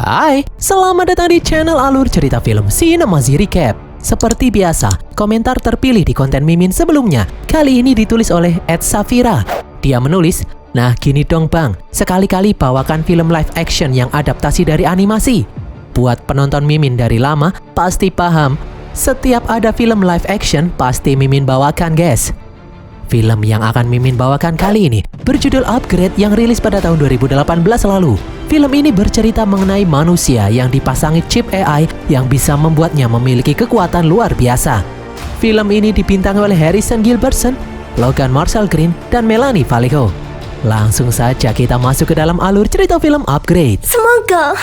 Hai, selamat datang di channel Alur Cerita Film Cinemazi Recap. Seperti biasa, komentar terpilih di konten Mimin sebelumnya kali ini ditulis oleh @Safira. Dia menulis, "Nah gini dong bang, sekali-kali bawakan film live action yang adaptasi dari animasi. Buat penonton Mimin dari lama, pasti paham. Setiap ada film live action, pasti Mimin bawakan guys." Film yang akan Mimin bawakan kali ini berjudul Upgrade yang rilis pada tahun 2018 lalu. Film ini bercerita mengenai manusia yang dipasangi chip AI yang bisa membuatnya memiliki kekuatan luar biasa. Film ini dibintangi oleh Harrison Gilbertson, Logan Marshall Green, dan Melanie Vallejo. Langsung saja kita masuk ke dalam alur cerita film Upgrade. Semoga.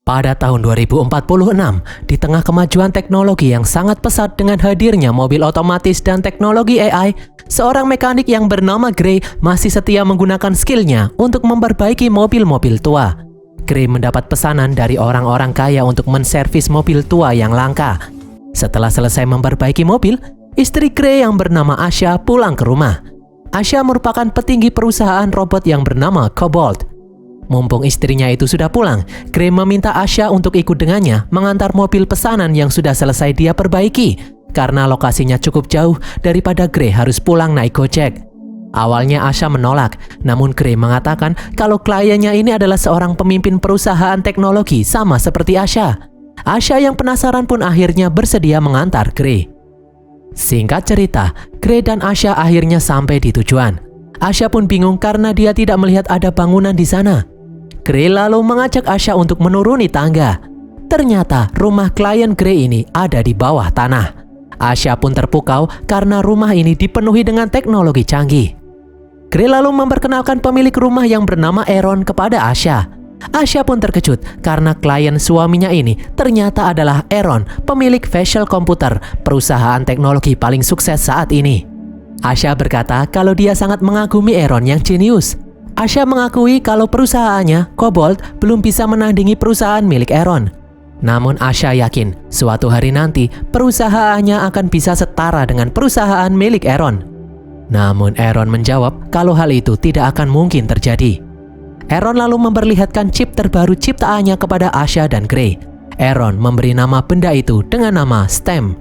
Pada tahun 2046, di tengah kemajuan teknologi yang sangat pesat dengan hadirnya mobil otomatis dan teknologi AI, seorang mekanik yang bernama Gray masih setia menggunakan skillnya untuk memperbaiki mobil-mobil tua. Gray mendapat pesanan dari orang-orang kaya untuk menservis mobil tua yang langka. Setelah selesai memperbaiki mobil, istri Gray yang bernama Asha pulang ke rumah. Asha merupakan petinggi perusahaan robot yang bernama Cobalt. Mumpung istrinya itu sudah pulang, Gray meminta Asha untuk ikut dengannya mengantar mobil pesanan yang sudah selesai dia perbaiki karena lokasinya cukup jauh daripada Gray harus pulang naik Gojek. Awalnya Asha menolak, namun Gray mengatakan kalau kliennya ini adalah seorang pemimpin perusahaan teknologi sama seperti Asha. Asha yang penasaran pun akhirnya bersedia mengantar Gray. Singkat cerita, Gray dan Asha akhirnya sampai di tujuan. Asha pun bingung karena dia tidak melihat ada bangunan di sana. Gray lalu mengajak Asha untuk menuruni tangga. Ternyata rumah klien Gray ini ada di bawah tanah. Asha pun terpukau karena rumah ini dipenuhi dengan teknologi canggih. Gray lalu memperkenalkan pemilik rumah yang bernama Aaron kepada Asha. Asha pun terkejut karena klien suaminya ini ternyata adalah Aaron, pemilik Facial Computer, perusahaan teknologi paling sukses saat ini. Asha berkata kalau dia sangat mengagumi Aaron yang jenius. Asha mengakui kalau perusahaannya, Cobalt, belum bisa menandingi perusahaan milik Aaron. Namun Asha yakin suatu hari nanti perusahaannya akan bisa setara dengan perusahaan milik Aaron. Namun Aaron menjawab kalau hal itu tidak akan mungkin terjadi. Aaron lalu memperlihatkan chip terbaru ciptaannya kepada Asha dan Gray. Aaron memberi nama benda itu dengan nama STEM.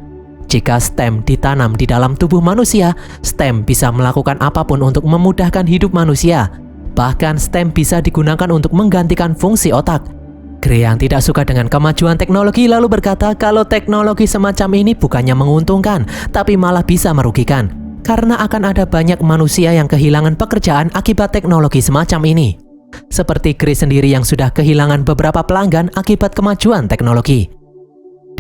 Jika STEM ditanam di dalam tubuh manusia, STEM bisa melakukan apapun untuk memudahkan hidup manusia. Bahkan STEM bisa digunakan untuk menggantikan fungsi otak. Gray yang tidak suka dengan kemajuan teknologi lalu berkata kalau teknologi semacam ini bukannya menguntungkan, tapi malah bisa merugikan. Karena akan ada banyak manusia yang kehilangan pekerjaan akibat teknologi semacam ini. Seperti Gray sendiri yang sudah kehilangan beberapa pelanggan akibat kemajuan teknologi.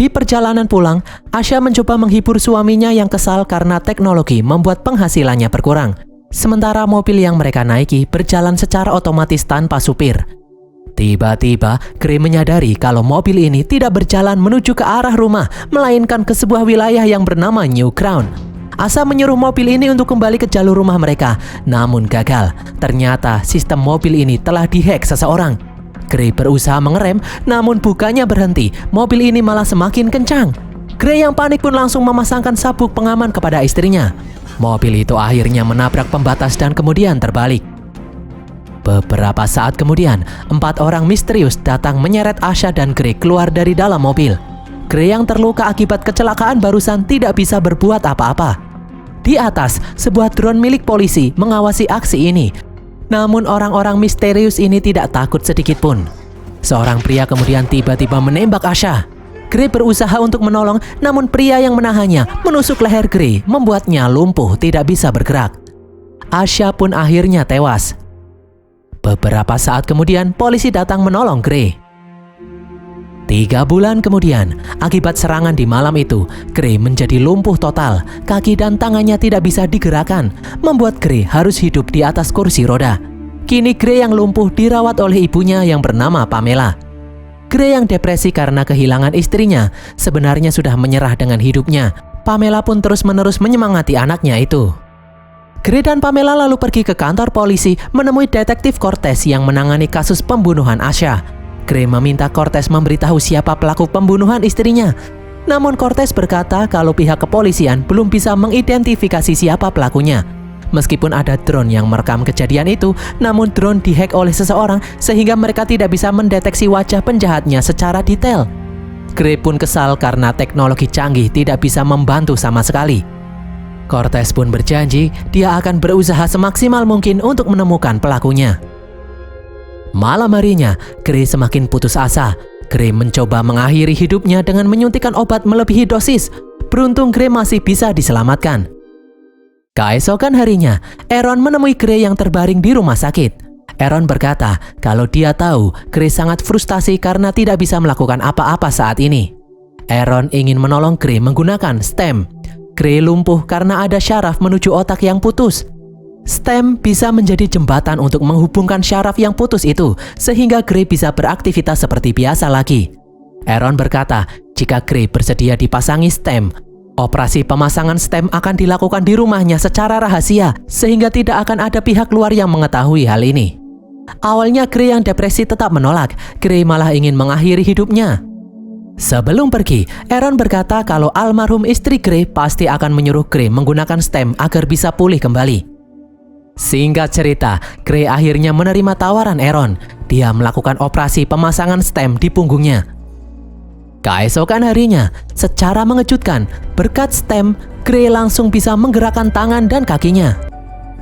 Di perjalanan pulang, Asha mencoba menghibur suaminya yang kesal karena teknologi membuat penghasilannya berkurang. Sementara mobil yang mereka naiki berjalan secara otomatis tanpa supir. Tiba-tiba, Gray menyadari kalau mobil ini tidak berjalan menuju ke arah rumah, melainkan ke sebuah wilayah yang bernama New Crown. Asha menyuruh mobil ini untuk kembali ke jalur rumah mereka, namun gagal. Ternyata sistem mobil ini telah dihack seseorang. Gray berusaha mengerem, namun bukannya berhenti, mobil ini malah semakin kencang. Gray yang panik pun langsung memasangkan sabuk pengaman kepada istrinya. Mobil itu akhirnya menabrak pembatas dan kemudian terbalik. Beberapa saat kemudian, 4 orang misterius datang menyeret Asha dan Gray keluar dari dalam mobil. Gray yang terluka akibat kecelakaan barusan tidak bisa berbuat apa-apa. Di atas, sebuah drone milik polisi mengawasi aksi ini. Namun orang-orang misterius ini tidak takut sedikit pun. Seorang pria kemudian tiba-tiba menembak Asha. Gray berusaha untuk menolong, namun pria yang menahannya menusuk leher Gray, membuatnya lumpuh tidak bisa bergerak. Asha pun akhirnya tewas. Beberapa saat kemudian, polisi datang menolong Gray. 3 bulan kemudian, akibat serangan di malam itu, Gray menjadi lumpuh total. Kaki dan tangannya tidak bisa digerakkan, membuat Gray harus hidup di atas kursi roda. Kini Gray yang lumpuh dirawat oleh ibunya yang bernama Pamela. Gray yang depresi karena kehilangan istrinya sebenarnya sudah menyerah dengan hidupnya. Pamela pun terus-menerus menyemangati anaknya itu. Gray dan Pamela lalu pergi ke kantor polisi menemui detektif Cortez yang menangani kasus pembunuhan Asha. Gray meminta Cortez memberitahu siapa pelaku pembunuhan istrinya. Namun Cortez berkata kalau pihak kepolisian belum bisa mengidentifikasi siapa pelakunya. Meskipun ada drone yang merekam kejadian itu, namun drone dihack oleh seseorang sehingga mereka tidak bisa mendeteksi wajah penjahatnya secara detail. Gray pun kesal karena teknologi canggih tidak bisa membantu sama sekali. Cortez pun berjanji dia akan berusaha semaksimal mungkin untuk menemukan pelakunya. Malam harinya, Gray semakin putus asa. Gray mencoba mengakhiri hidupnya dengan menyuntikkan obat melebihi dosis. Beruntung Gray masih bisa diselamatkan. Keesokan harinya, Aaron menemui Gray yang terbaring di rumah sakit. Aaron berkata kalau dia tahu Gray sangat frustasi karena tidak bisa melakukan apa-apa saat ini. Aaron ingin menolong Gray menggunakan stem. Gray lumpuh karena ada syaraf menuju otak yang putus. Stem bisa menjadi jembatan untuk menghubungkan syaraf yang putus itu, sehingga Gray bisa beraktivitas seperti biasa lagi. Aaron berkata jika Gray bersedia dipasangi stem, operasi pemasangan stem akan dilakukan di rumahnya secara rahasia, sehingga tidak akan ada pihak luar yang mengetahui hal ini. Awalnya Gray yang depresi tetap menolak. Gray malah ingin mengakhiri hidupnya. Sebelum pergi, Aaron berkata kalau almarhum istri Gray pasti akan menyuruh Gray menggunakan stem agar bisa pulih kembali. Singkat cerita, Gray akhirnya menerima tawaran Aaron. Dia melakukan operasi pemasangan stem di punggungnya. Keesokan harinya, secara mengejutkan, berkat stem, Gray langsung bisa menggerakkan tangan dan kakinya.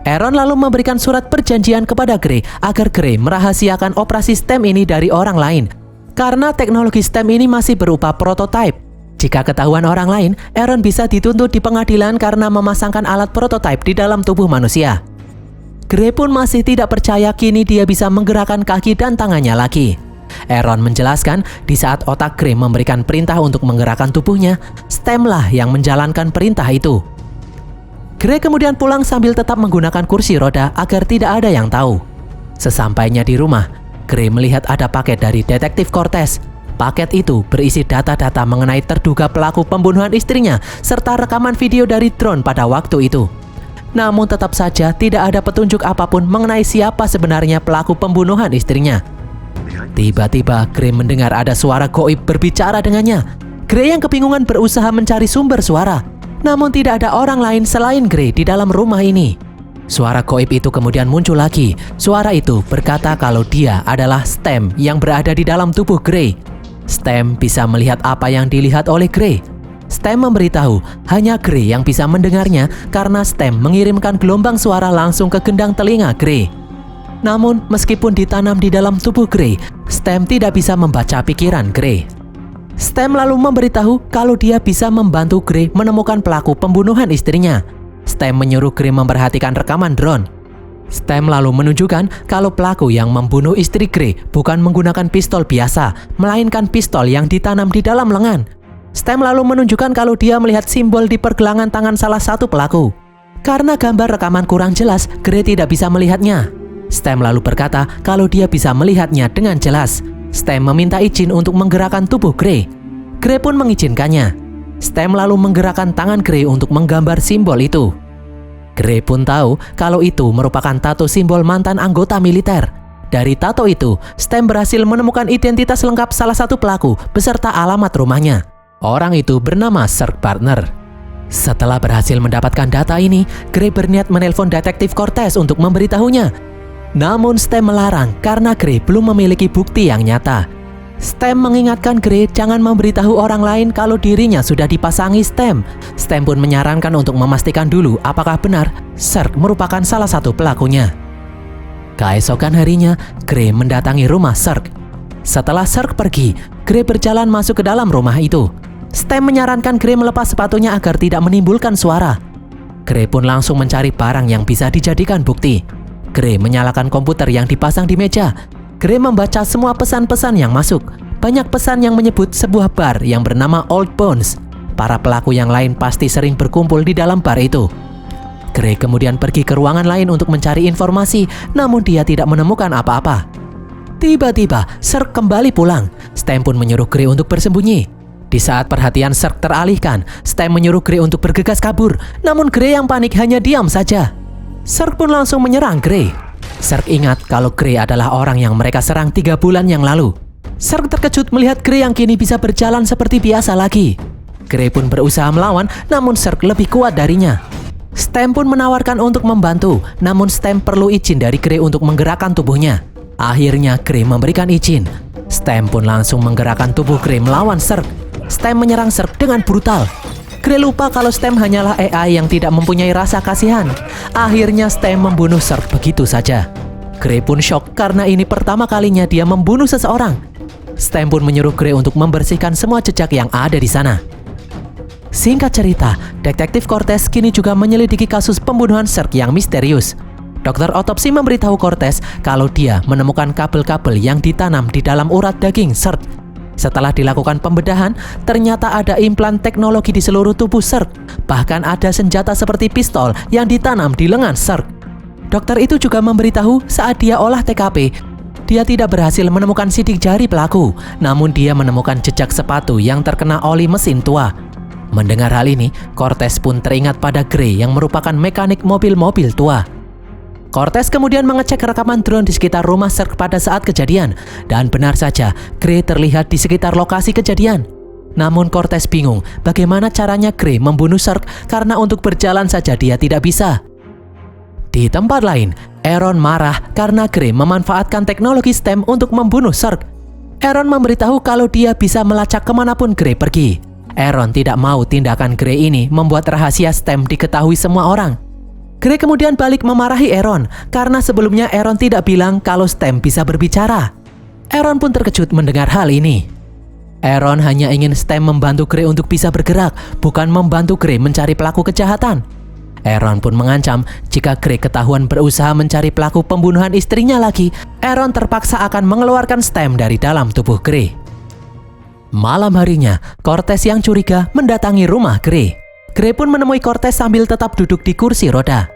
Aaron lalu memberikan surat perjanjian kepada Gray agar Gray merahasiakan operasi stem ini dari orang lain. Karena teknologi stem ini masih berupa prototipe. Jika ketahuan orang lain, Aaron bisa dituntut di pengadilan karena memasangkan alat prototipe di dalam tubuh manusia. Gray pun masih tidak percaya kini dia bisa menggerakkan kaki dan tangannya lagi. Aaron menjelaskan di saat otak Gray memberikan perintah untuk menggerakkan tubuhnya, stemlah yang menjalankan perintah itu. Gray kemudian pulang sambil tetap menggunakan kursi roda agar tidak ada yang tahu. Sesampainya di rumah, Gray melihat ada paket dari detektif Cortez. Paket itu berisi data-data mengenai terduga pelaku pembunuhan istrinya serta rekaman video dari drone pada waktu itu. Namun tetap saja tidak ada petunjuk apapun mengenai siapa sebenarnya pelaku pembunuhan istrinya. Tiba-tiba Gray mendengar ada suara gaib berbicara dengannya. Gray yang kebingungan berusaha mencari sumber suara, namun tidak ada orang lain selain Gray di dalam rumah ini. Suara gaib itu kemudian muncul lagi. Suara itu berkata kalau dia adalah stem yang berada di dalam tubuh Gray. Stem bisa melihat apa yang dilihat oleh Gray. Stem memberitahu hanya Gray yang bisa mendengarnya karena stem mengirimkan gelombang suara langsung ke gendang telinga Gray. Namun, meskipun ditanam di dalam tubuh Gray, stem tidak bisa membaca pikiran Gray. Stem lalu memberitahu kalau dia bisa membantu Gray menemukan pelaku pembunuhan istrinya. Stem menyuruh Gray memperhatikan rekaman drone. Stem lalu menunjukkan kalau pelaku yang membunuh istri Gray bukan menggunakan pistol biasa, melainkan pistol yang ditanam di dalam lengan. Stem lalu menunjukkan kalau dia melihat simbol di pergelangan tangan salah satu pelaku. Karena gambar rekaman kurang jelas, Gray tidak bisa melihatnya. Stem lalu berkata kalau dia bisa melihatnya dengan jelas. Stem meminta izin untuk menggerakkan tubuh Gray. Gray pun mengizinkannya. Stem lalu menggerakkan tangan Gray untuk menggambar simbol itu. Gray pun tahu kalau itu merupakan tato simbol mantan anggota militer. Dari tato itu, Stem berhasil menemukan identitas lengkap salah satu pelaku beserta alamat rumahnya. Orang itu bernama Sirk Partner. Setelah berhasil mendapatkan data ini, Gray berniat menelpon detektif Cortez untuk memberitahunya. Namun Stem melarang karena Gray belum memiliki bukti yang nyata. Stem mengingatkan Gray jangan memberitahu orang lain kalau dirinya sudah dipasangi Stem. Stem pun menyarankan untuk memastikan dulu apakah benar Sirk merupakan salah satu pelakunya. Keesokan harinya, Gray mendatangi rumah Sirk. Setelah Sirk pergi, Gray berjalan masuk ke dalam rumah itu. Stem menyarankan Gray melepas sepatunya agar tidak menimbulkan suara. Gray pun langsung mencari barang yang bisa dijadikan bukti. Gray menyalakan komputer yang dipasang di meja. Gray membaca semua pesan-pesan yang masuk. Banyak pesan yang menyebut sebuah bar yang bernama Old Bones. Para pelaku yang lain pasti sering berkumpul di dalam bar itu. Gray kemudian pergi ke ruangan lain untuk mencari informasi, namun dia tidak menemukan apa-apa. Tiba-tiba, Sirk kembali pulang. Stem pun menyuruh Gray untuk bersembunyi. Di saat perhatian Sirk teralihkan, Stem menyuruh Gray untuk bergegas kabur. Namun Gray yang panik hanya diam saja. Sirk pun langsung menyerang Gray. Sirk ingat kalau Gray adalah orang yang mereka serang 3 bulan yang lalu. Sirk terkejut melihat Gray yang kini bisa berjalan seperti biasa lagi. Gray pun berusaha melawan, namun Sirk lebih kuat darinya. Stem pun menawarkan untuk membantu, namun Stem perlu izin dari Grey untuk menggerakkan tubuhnya. Akhirnya Grey memberikan izin. Stem pun langsung menggerakkan tubuh Grey melawan Zerg. Stem menyerang Zerg dengan brutal. Grey lupa kalau Stem hanyalah AI yang tidak mempunyai rasa kasihan. Akhirnya Stem membunuh Zerg begitu saja. Grey pun shock karena ini pertama kalinya dia membunuh seseorang. Stem pun menyuruh Grey untuk membersihkan semua jejak yang ada di sana. Singkat cerita, Detektif Cortez kini juga menyelidiki kasus pembunuhan Zerg yang misterius. Dokter otopsi memberitahu Cortez kalau dia menemukan kabel-kabel yang ditanam di dalam urat daging Zerg. Setelah dilakukan pembedahan, ternyata ada implan teknologi di seluruh tubuh Zerg. Bahkan ada senjata seperti pistol yang ditanam di lengan Zerg. Dokter itu juga memberitahu saat dia olah TKP, dia tidak berhasil menemukan sidik jari pelaku, namun dia menemukan jejak sepatu yang terkena oli mesin tua. Mendengar hal ini, Cortez pun teringat pada Grey yang merupakan mekanik mobil-mobil tua. Cortez kemudian mengecek rekaman drone di sekitar rumah Zerg pada saat kejadian, dan benar saja Grey terlihat di sekitar lokasi kejadian. Namun Cortez bingung bagaimana caranya Grey membunuh Zerg karena untuk berjalan saja dia tidak bisa. Di tempat lain, Aaron marah karena Grey memanfaatkan teknologi Stem untuk membunuh Zerg. Aaron memberitahu kalau dia bisa melacak kemanapun Grey pergi. Aaron tidak mau tindakan Grey ini membuat rahasia Stem diketahui semua orang. Grey kemudian balik memarahi Aaron karena sebelumnya Aaron tidak bilang kalau Stem bisa berbicara. Aaron pun terkejut mendengar hal ini. Aaron hanya ingin Stem membantu Grey untuk bisa bergerak, bukan membantu Grey mencari pelaku kejahatan. Aaron pun mengancam jika Grey ketahuan berusaha mencari pelaku pembunuhan istrinya lagi, Aaron terpaksa akan mengeluarkan Stem dari dalam tubuh Grey. Malam harinya, Cortez yang curiga mendatangi rumah Grey. Grey pun menemui Cortez sambil tetap duduk di kursi roda.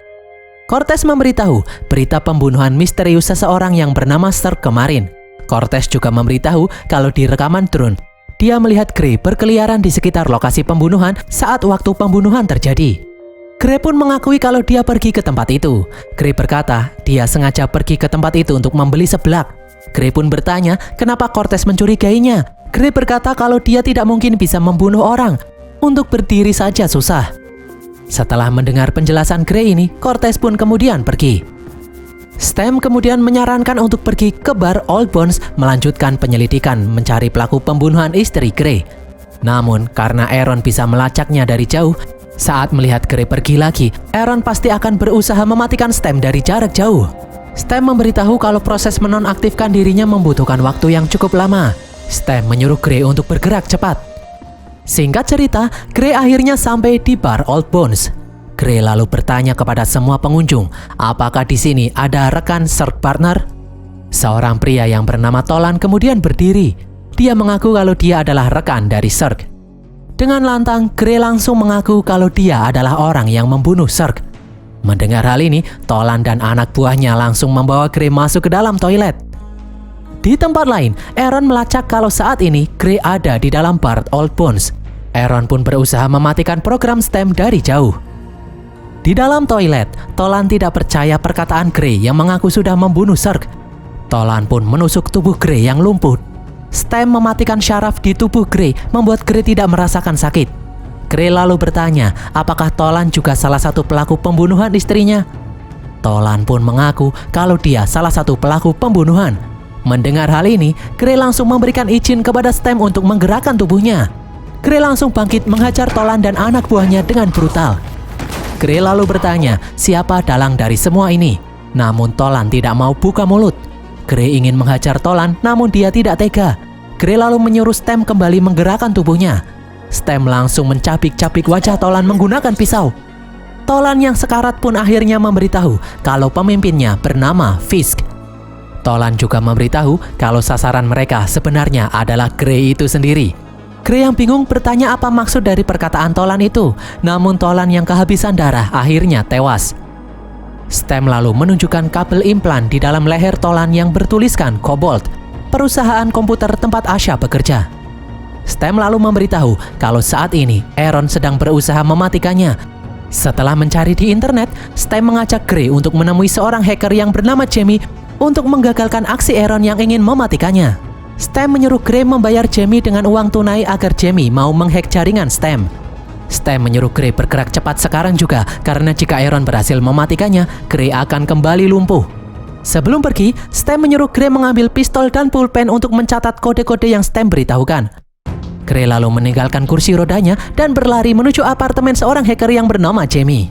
Cortez memberitahu berita pembunuhan misterius seseorang yang bernama Zerg kemarin. Cortez juga memberitahu kalau di rekaman drone, dia melihat Grey berkeliaran di sekitar lokasi pembunuhan saat waktu pembunuhan terjadi. Grey pun mengakui kalau dia pergi ke tempat itu. Grey berkata dia sengaja pergi ke tempat itu untuk membeli seblak. Grey pun bertanya kenapa Cortez mencurigainya. Grey berkata kalau dia tidak mungkin bisa membunuh orang. Untuk berdiri saja susah. Setelah mendengar penjelasan Grey ini, Cortez pun kemudian pergi. Stem kemudian menyarankan untuk pergi ke bar Old Bones melanjutkan penyelidikan mencari pelaku pembunuhan istri Grey. Namun karena Aaron bisa melacaknya dari jauh, saat melihat Grey pergi lagi, Aaron pasti akan berusaha mematikan Stem dari jarak jauh. Stem memberitahu kalau proses menonaktifkan dirinya membutuhkan waktu yang cukup lama. Stem menyuruh Grey untuk bergerak cepat. Singkat cerita, Grey akhirnya sampai di bar Old Bones. Grey lalu bertanya kepada semua pengunjung, apakah di sini ada rekan Zerg partner? Seorang pria yang bernama Tolan kemudian berdiri. Dia mengaku kalau dia adalah rekan dari Zerg. Dengan lantang, Grey langsung mengaku kalau dia adalah orang yang membunuh Zerg. Mendengar hal ini, Tolan dan anak buahnya langsung membawa Grey masuk ke dalam toilet. Di tempat lain, Aaron melacak kalau saat ini Grey ada di dalam bar Old Bones. Aaron pun berusaha mematikan program Stem dari jauh. Di dalam toilet, Tolan tidak percaya perkataan Grey yang mengaku sudah membunuh Zerg. Tolan pun menusuk tubuh Grey yang lumpuh. Stem mematikan syaraf di tubuh Grey membuat Grey tidak merasakan sakit. Grey lalu bertanya apakah Tolan juga salah satu pelaku pembunuhan istrinya. Tolan pun mengaku kalau dia salah satu pelaku pembunuhan. Mendengar hal ini, Grey langsung memberikan izin kepada Stem untuk menggerakkan tubuhnya. Grey langsung bangkit menghajar Tolan dan anak buahnya dengan brutal. Grey lalu bertanya siapa dalang dari semua ini. Namun Tolan tidak mau buka mulut. Grey ingin menghajar Tolan, namun dia tidak tega. Grey lalu menyuruh Stem kembali menggerakkan tubuhnya. Stem langsung mencabik-cabik wajah Tolan menggunakan pisau. Tolan yang sekarat pun akhirnya memberitahu kalau pemimpinnya bernama Fisk. Tolan juga memberitahu kalau sasaran mereka sebenarnya adalah Grey itu sendiri. Grey yang bingung bertanya apa maksud dari perkataan Tolan itu, namun Tolan yang kehabisan darah akhirnya tewas. Stem lalu menunjukkan kabel implan di dalam leher Tolan yang bertuliskan Cobalt, perusahaan komputer tempat Asha bekerja. Stem lalu memberitahu kalau saat ini Aaron sedang berusaha mematikannya. Setelah mencari di internet, Stem mengajak Grey untuk menemui seorang hacker yang bernama Jamie untuk menggagalkan aksi Aaron yang ingin mematikannya. Stem menyuruh Grey membayar Jamie dengan uang tunai agar Jamie mau menghack jaringan Stem. Stem menyuruh Gray bergerak cepat sekarang juga, karena jika Aaron berhasil mematikannya, Gray akan kembali lumpuh. Sebelum pergi, Stem menyuruh Gray mengambil pistol dan pulpen untuk mencatat kode-kode yang Stem beritahukan. Gray lalu meninggalkan kursi rodanya dan berlari menuju apartemen seorang hacker yang bernama Jamie.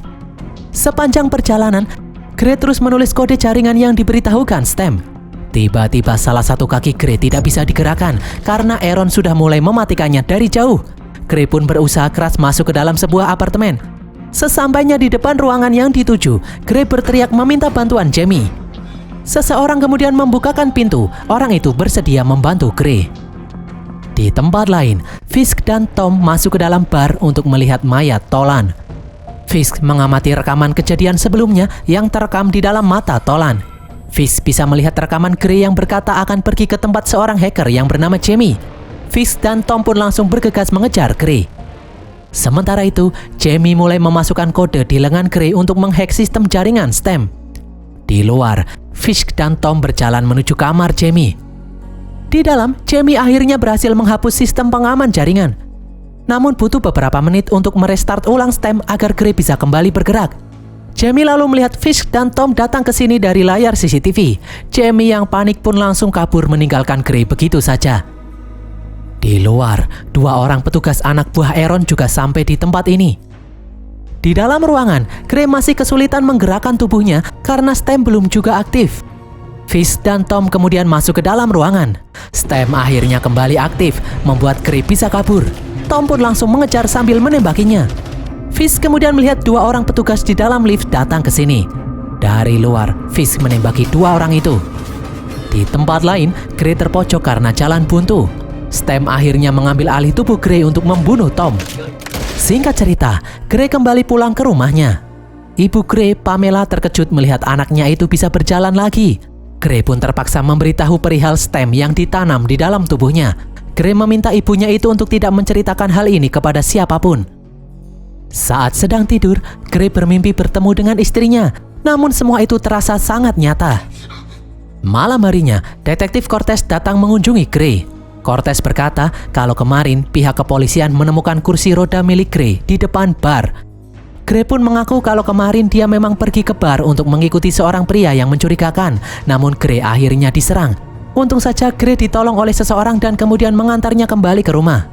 Sepanjang perjalanan, Gray terus menulis kode jaringan yang diberitahukan Stem. Tiba-tiba salah satu kaki Gray tidak bisa digerakkan karena Aaron sudah mulai mematikannya dari jauh. Gray pun berusaha keras masuk ke dalam sebuah apartemen. Sesampainya di depan ruangan yang dituju, Gray berteriak meminta bantuan Jamie. Seseorang kemudian membukakan pintu. Orang itu bersedia membantu Gray. Di tempat lain, Fisk dan Tom masuk ke dalam bar untuk melihat mayat Tolan. Fisk mengamati rekaman kejadian sebelumnya yang terekam di dalam mata Tolan. Fisk bisa melihat rekaman Gray yang berkata akan pergi ke tempat seorang hacker yang bernama Jamie. Fisk dan Tom pun langsung bergegas mengejar Gray. Sementara itu, Jamie mulai memasukkan kode di lengan Gray untuk menghack sistem jaringan Stem. Di luar, Fisk dan Tom berjalan menuju kamar Jamie. Di dalam, Jamie akhirnya berhasil menghapus sistem pengaman jaringan. Namun butuh beberapa menit untuk merestart ulang Stem agar Gray bisa kembali bergerak. Jamie lalu melihat Fisk dan Tom datang ke sini dari layar CCTV. Jamie yang panik pun langsung kabur meninggalkan Gray begitu saja. Di luar, dua orang petugas anak buah Aaron juga sampai di tempat ini. Di dalam ruangan, Gray masih kesulitan menggerakkan tubuhnya karena Stem belum juga aktif. Fisk dan Tom kemudian masuk ke dalam ruangan. Stem akhirnya kembali aktif, membuat Gray bisa kabur. Tom pun langsung mengejar sambil menembakinya. Fisk kemudian melihat dua orang petugas di dalam lift datang ke sini. Dari luar, Fisk menembaki dua orang itu. Di tempat lain, Gray terpojok karena jalan buntu. Stem akhirnya mengambil alih tubuh Gray untuk membunuh Tom. Singkat cerita, Gray kembali pulang ke rumahnya. Ibu Gray, Pamela, terkejut melihat anaknya itu bisa berjalan lagi. Gray pun terpaksa memberitahu perihal Stem yang ditanam di dalam tubuhnya. Gray meminta ibunya itu untuk tidak menceritakan hal ini kepada siapapun. Saat sedang tidur, Gray bermimpi bertemu dengan istrinya. Namun semua itu terasa sangat nyata. Malam harinya, Detektif Cortez datang mengunjungi Gray. Cortez berkata kalau kemarin pihak kepolisian menemukan kursi roda milik Gray di depan bar. Gray pun mengaku kalau kemarin dia memang pergi ke bar untuk mengikuti seorang pria yang mencurigakan. Namun Gray akhirnya diserang. Untung saja Gray ditolong oleh seseorang dan kemudian mengantarnya kembali ke rumah.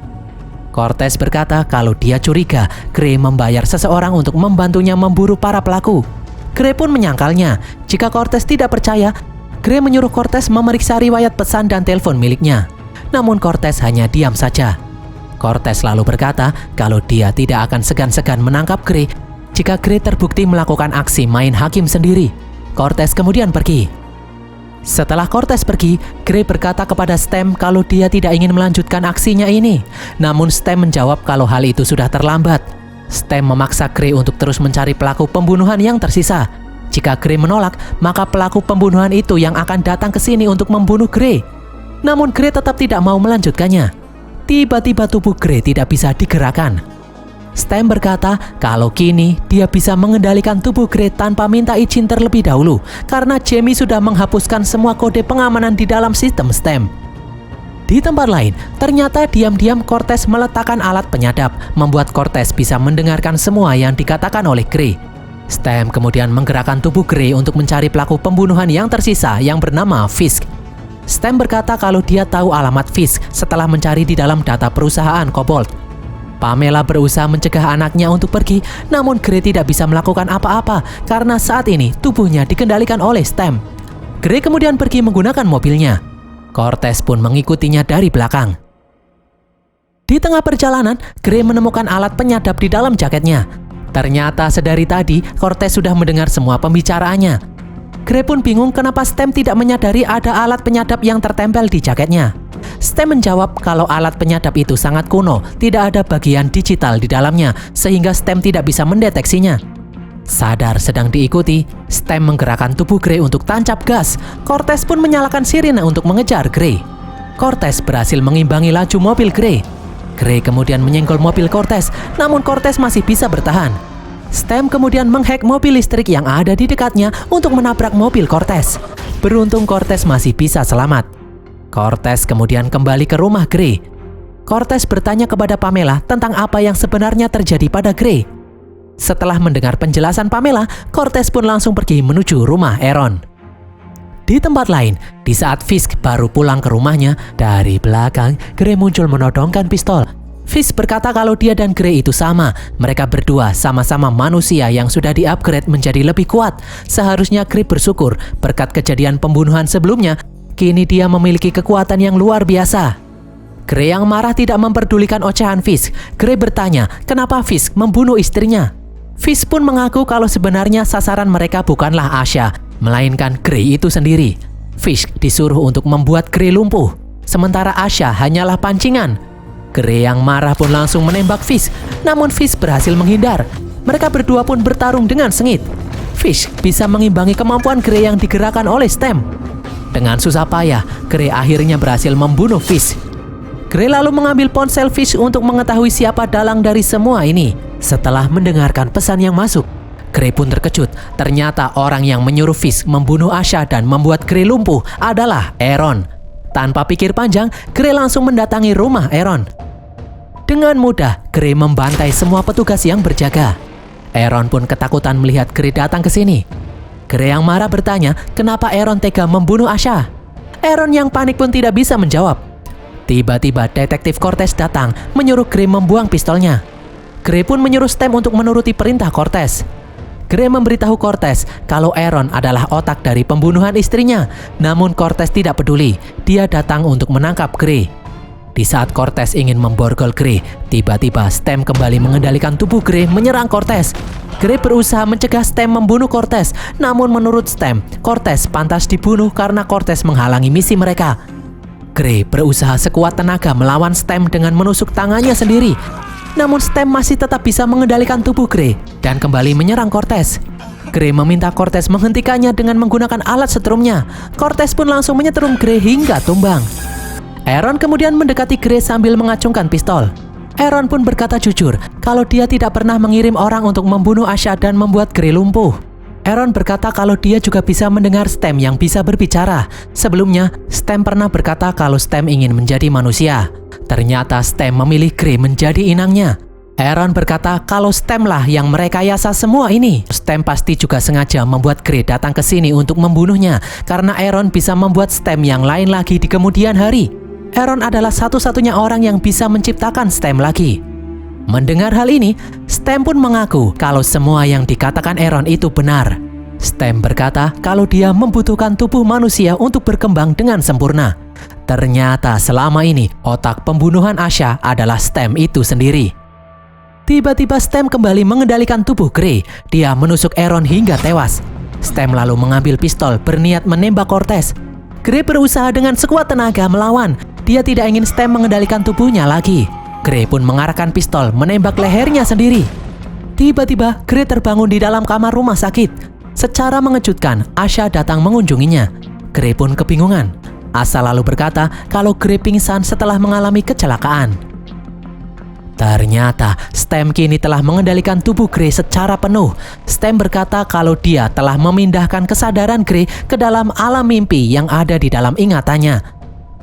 Cortez berkata kalau dia curiga Gray membayar seseorang untuk membantunya memburu para pelaku. Gray pun menyangkalnya. Jika Cortez tidak percaya, Gray menyuruh Cortez memeriksa riwayat pesan dan telepon miliknya. Namun Cortez hanya diam saja. Cortez lalu berkata kalau dia tidak akan segan-segan menangkap Gray jika Gray terbukti melakukan aksi main hakim sendiri. Cortez kemudian pergi. Setelah Cortez pergi, Gray berkata kepada Stem kalau dia tidak ingin melanjutkan aksinya ini. Namun Stem menjawab kalau hal itu sudah terlambat. Stem memaksa Gray untuk terus mencari pelaku pembunuhan yang tersisa. Jika Gray menolak, maka pelaku pembunuhan itu yang akan datang ke sini untuk membunuh Gray. Namun Gray tetap tidak mau melanjutkannya. Tiba-tiba tubuh Gray tidak bisa digerakkan. Stem berkata kalau kini dia bisa mengendalikan tubuh Gray tanpa minta izin terlebih dahulu karena Jamie sudah menghapuskan semua kode pengamanan di dalam sistem Stem. Di tempat lain, ternyata diam-diam Cortez meletakkan alat penyadap, membuat Cortez bisa mendengarkan semua yang dikatakan oleh Gray. Stem kemudian menggerakkan tubuh Gray untuk mencari pelaku pembunuhan yang tersisa yang bernama Fisk. Stem berkata kalau dia tahu alamat Fisk setelah mencari di dalam data perusahaan Cobalt. Pamela berusaha mencegah anaknya untuk pergi, namun Gray tidak bisa melakukan apa-apa karena saat ini tubuhnya dikendalikan oleh Stem. Gray kemudian pergi menggunakan mobilnya. Cortez pun mengikutinya dari belakang. Di tengah perjalanan, Gray menemukan alat penyadap di dalam jaketnya. Ternyata sedari tadi, Cortez sudah mendengar semua pembicaraannya. Gray pun bingung kenapa Stem tidak menyadari ada alat penyadap yang tertempel di jaketnya. Stem menjawab kalau alat penyadap itu sangat kuno, tidak ada bagian digital di dalamnya, sehingga Stem tidak bisa mendeteksinya. Sadar sedang diikuti, Stem menggerakkan tubuh Gray untuk tancap gas. Cortez pun menyalakan sirine untuk mengejar Gray. Cortez berhasil mengimbangi laju mobil Gray. Gray kemudian menyenggol mobil Cortez, namun Cortez masih bisa bertahan. Stem kemudian menghack mobil listrik yang ada di dekatnya untuk menabrak mobil Cortez. Beruntung Cortez masih bisa selamat. Cortez kemudian kembali ke rumah Gray. Cortez bertanya kepada Pamela tentang apa yang sebenarnya terjadi pada Gray. Setelah mendengar penjelasan Pamela, Cortez pun langsung pergi menuju rumah Aaron. Di tempat lain, di saat Fisk baru pulang ke rumahnya, dari belakang Gray muncul menodongkan pistol. Fisk berkata kalau dia dan Gray itu sama. Mereka berdua sama-sama manusia yang sudah di-upgrade menjadi lebih kuat. Seharusnya Gray bersyukur berkat kejadian pembunuhan sebelumnya, kini dia memiliki kekuatan yang luar biasa. Gray yang marah tidak memperdulikan ocehan Fisk. Gray bertanya kenapa Fisk membunuh istrinya. Fisk pun mengaku kalau sebenarnya sasaran mereka bukanlah Asha, melainkan Gray itu sendiri. Fisk disuruh untuk membuat Gray lumpuh, sementara Asha hanyalah pancingan. Gray yang marah pun langsung menembak Fisk, namun Fisk berhasil menghindar. Mereka berdua pun bertarung dengan sengit. Fisk bisa mengimbangi kemampuan Gray yang digerakkan oleh Stem. Dengan susah payah, Gray akhirnya berhasil membunuh Fisk. Gray lalu mengambil ponsel Fisk untuk mengetahui siapa dalang dari semua ini. Setelah mendengarkan pesan yang masuk, Gray pun terkejut. Ternyata orang yang menyuruh Fisk membunuh Asha dan membuat Gray lumpuh adalah Aaron. Tanpa pikir panjang, Gray langsung mendatangi rumah Aaron. Dengan mudah, Gray membantai semua petugas yang berjaga. Aaron pun ketakutan melihat Gray datang ke sini. Gray yang marah bertanya kenapa Aaron tega membunuh Asha. Aaron yang panik pun tidak bisa menjawab. Tiba-tiba detektif Cortez datang menyuruh Gray membuang pistolnya. Gray pun menyuruh Stem untuk menuruti perintah Cortez. Gray memberitahu Cortez kalau Aaron adalah otak dari pembunuhan istrinya. Namun Cortez tidak peduli, dia datang untuk menangkap Gray. Di saat Cortez ingin memborgol Gray, tiba-tiba Stem kembali mengendalikan tubuh Gray menyerang Cortez. Gray berusaha mencegah Stem membunuh Cortez, namun menurut Stem, Cortez pantas dibunuh karena Cortez menghalangi misi mereka. Gray berusaha sekuat tenaga melawan Stem dengan menusuk tangannya sendiri. Namun Stem masih tetap bisa mengendalikan tubuh Gray dan kembali menyerang Cortez. Gray meminta Cortez menghentikannya dengan menggunakan alat setrumnya. Cortez pun langsung menyetrum Gray hingga tumbang. Aaron kemudian mendekati Gray sambil mengacungkan pistol. Aaron pun berkata jujur kalau dia tidak pernah mengirim orang untuk membunuh Asha dan membuat Gray lumpuh. Aaron berkata kalau dia juga bisa mendengar Stem yang bisa berbicara. Sebelumnya, Stem pernah berkata kalau Stem ingin menjadi manusia. Ternyata Stem memilih Gray menjadi inangnya. Aaron berkata kalau Stem lah yang merekayasa semua ini. Stem pasti juga sengaja membuat Gray datang ke sini untuk membunuhnya, karena Aaron bisa membuat Stem yang lain lagi di kemudian hari. Aaron adalah satu-satunya orang yang bisa menciptakan Stem lagi. Mendengar hal ini, Stem pun mengaku kalau semua yang dikatakan Aaron itu benar. Stem berkata kalau dia membutuhkan tubuh manusia untuk berkembang dengan sempurna. Ternyata selama ini otak pembunuhan Asha adalah Stem itu sendiri. Tiba-tiba Stem kembali mengendalikan tubuh Gray. Dia menusuk Aaron hingga tewas. Stem lalu mengambil pistol berniat menembak Cortez. Gray berusaha dengan sekuat tenaga melawan. Dia tidak ingin Stem mengendalikan tubuhnya lagi. Gray pun mengarahkan pistol menembak lehernya sendiri. Tiba-tiba Gray terbangun di dalam kamar rumah sakit. Secara mengejutkan, Asha datang mengunjunginya. Gray pun kebingungan. Asha lalu berkata kalau Gray pingsan setelah mengalami kecelakaan. Ternyata Stem kini telah mengendalikan tubuh Gray secara penuh. Stem berkata kalau dia telah memindahkan kesadaran Gray ke dalam alam mimpi yang ada di dalam ingatannya.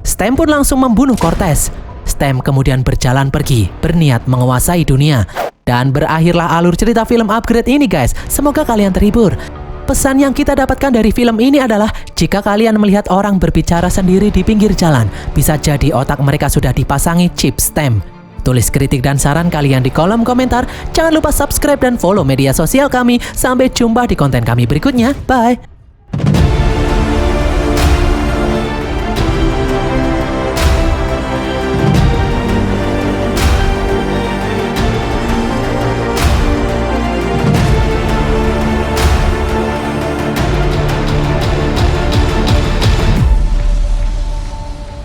Stem pun langsung membunuh Cortez. Stem kemudian berjalan pergi, berniat menguasai dunia. Dan berakhirlah alur cerita film Upgrade ini guys. Semoga kalian terhibur. Pesan yang kita dapatkan dari film ini adalah jika kalian melihat orang berbicara sendiri di pinggir jalan, bisa jadi otak mereka sudah dipasangi chip Stem. Tulis kritik dan saran kalian di kolom komentar. Jangan lupa subscribe dan follow media sosial kami. Sampai jumpa di konten kami berikutnya. Bye!